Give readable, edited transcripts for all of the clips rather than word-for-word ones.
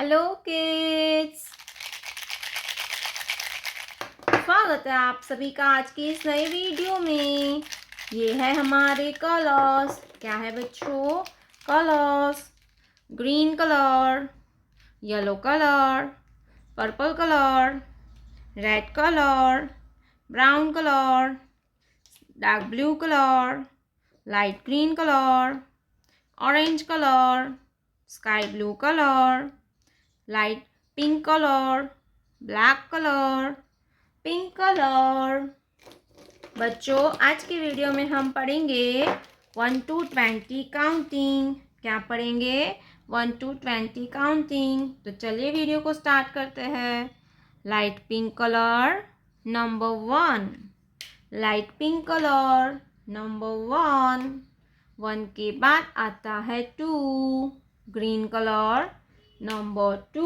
Hello kids, स्वागत है आप सभी का आज की इस नए वीडियो में। ये है हमारे कलर्स। क्या है बच्चों? Colours. Green colour, yellow colour, purple colour, red colour, brown colour, dark blue colour, light green colour, orange colour, sky blue colour, light pink colour, black colour, pink colour. बच्चों, आज की वीडियो में हम पढ़ेंगे 1 to 20 counting. क्या पढ़ेंगे? 1 to 20 counting. तो चलिए वीडियो को स्टार्ट करते हैं। Light pink colour number 1। Light pink colour number 1। 1 के बाद आता है 2। Green colour number 2।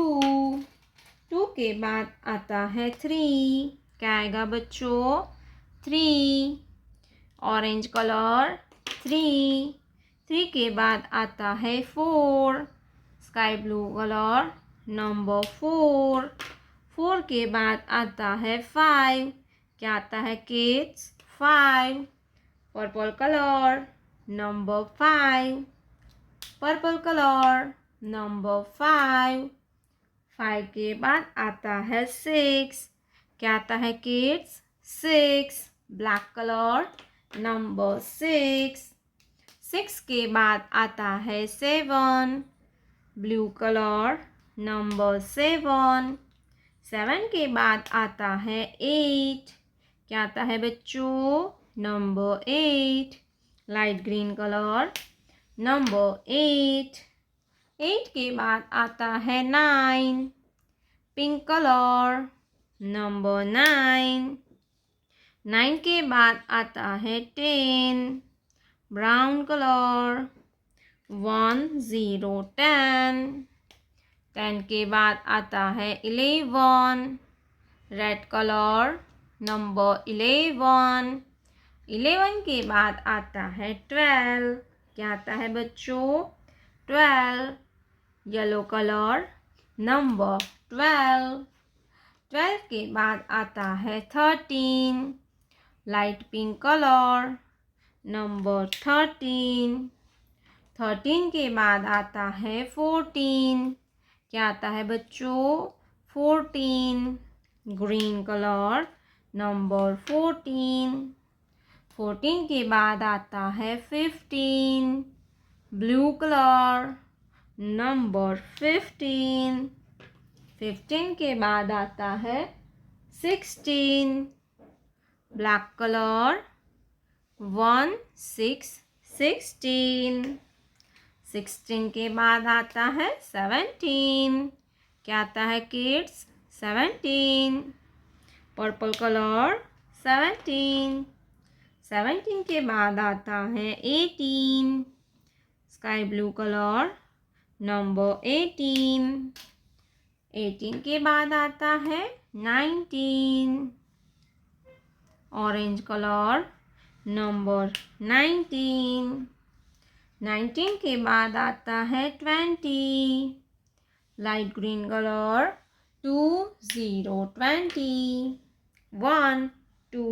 2 के बाद आता है 3। क्या आएगा बच्चों? 3। Orange colour 3। 3 के बाद आता है 4। Sky blue colour number 4। 4 के बाद आता है 5। क्या आता है kids? 5। Purple colour number 5। Purple colour number 5। 5 के बाद आता है 6। क्या आता है किड्स? 6। Black colour number 6। 6 के बाद आता है 7। Blue colour number 7। 7 के बाद आता है 8। क्या आता है बच्चों? Number 8। Light green colour number 8। 8 के बाद आता है 9। Pink colour number 9। 9 के बाद आता है 10। Brown colour 1 0 10। 10 के बाद आता है 11। Red colour number 11। 11 के बाद आता है 12। क्या आता है बच्चों? 12। Yellow colour number 12। 12 के बाद आता है 13। Light pink colour number 13। 13 के बाद आता है 14। क्या आता है बच्चों? 14। Green colour number 14। 14 के बाद आता है 15। Blue colour number 15। 15 के बाद आता है 16। Black colour 1 6 16। 16 के बाद आता है 17। क्या आता है किड्स? 17। Purple colour 17। 17 के बाद आता है 18। Sky blue colour number 18। 18 के बाद आता है 19। Orange colour number 19। 19 के बाद आता है 20। Light green colour 2 0 20। 1 2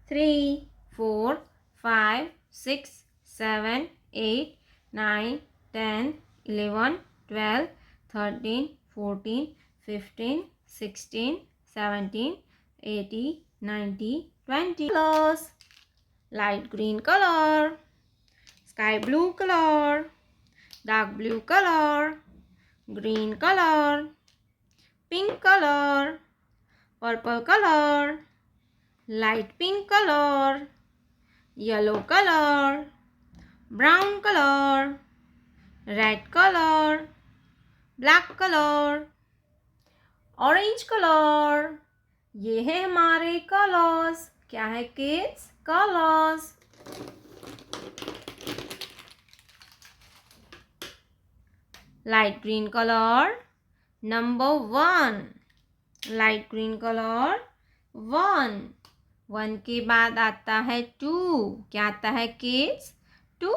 3 4 5 6 7 8 9 10 11 12 13 14 15 16 17 18 19 20 colors. Light green color, sky blue color, dark blue color, green color, pink color, purple color, light pink color, yellow color, brown color, red color, black color, orange colour. ये है हमारे colours. क्या है kids? Colours. Light green colour number 1। Light green colour 1। 1 के बाद आता है 2। क्या आता है kids? 2।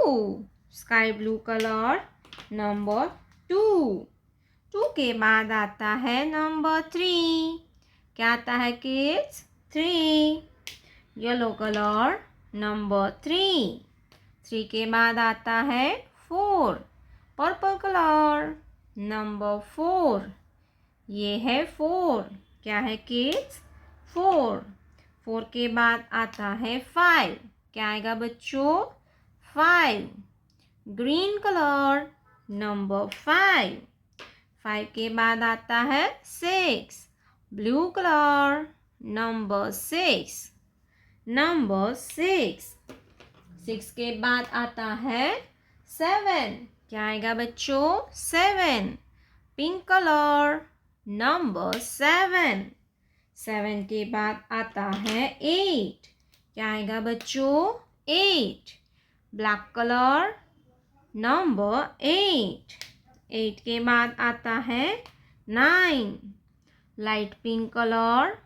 Sky blue colour number 2। 2 के बाद आता है नंबर 3। क्या आता है किड्स? 3। Yellow colour number 3। 3 के बाद आता है 4। Purple colour number 4। ये है 4। क्या है किड्स? 4। 4 के बाद आता है 5। क्या आएगा बच्चों? 5। Green colour number 5। 5 के बाद आता है 6। Blue colour number 6। नंबर 6। 6 के बाद आता है 7। क्या आएगा बच्चों? 7। Pink colour number 7। 7 के बाद आता है 8। क्या आएगा बच्चों? 8। Black colour number 8। 8 के बाद आता है 9। Light pink colour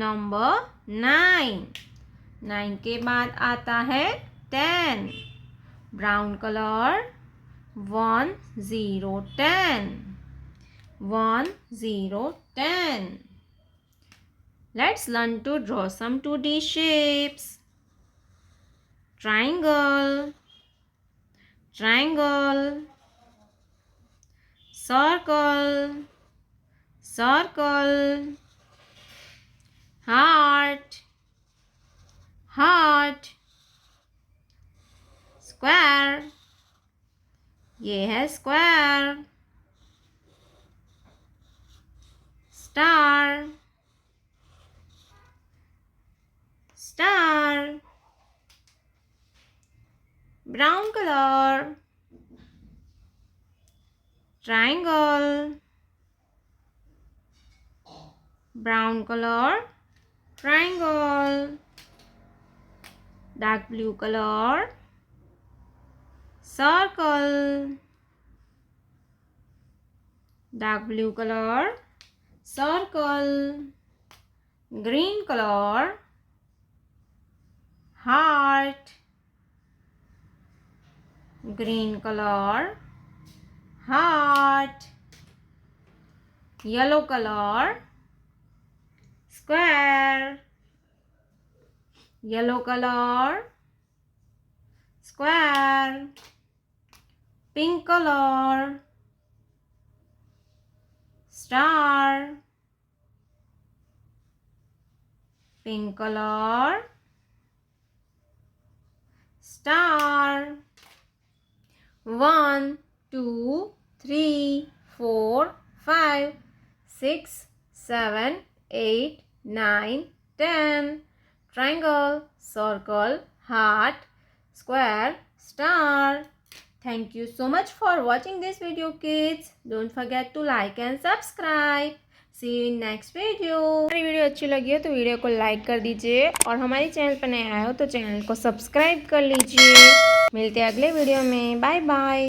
number 9। 9 के बाद आता है 10। Brown colour 1 0 10। 1 0 10. Let's learn to draw some 2D shapes. Triangle, triangle, circle, circle, heart, heart, square. ये है square. Star, star. Brown color. Triangle. Brown color. Triangle. Dark blue color. Circle. Dark blue color. Circle. Green color. Heart. Green color. Heart. Yellow color. Square. Yellow color. Square. Pink color. Star. Pink color. Star. 1 2 3 4 5 6 7 8 9 10. Triangle, circle, heart, square, star. Thank you so much for watching this video, kids. Don't forget to like and subscribe. See you in next video. हमारी video अच्छी लगी हो तो video को like कर दीजिए और हमारे चैनल पर नए आए हो तो चैनल को सब्सक्राइब कर लीजिए। मिलते हैं अगले वीडियो में। Bye bye.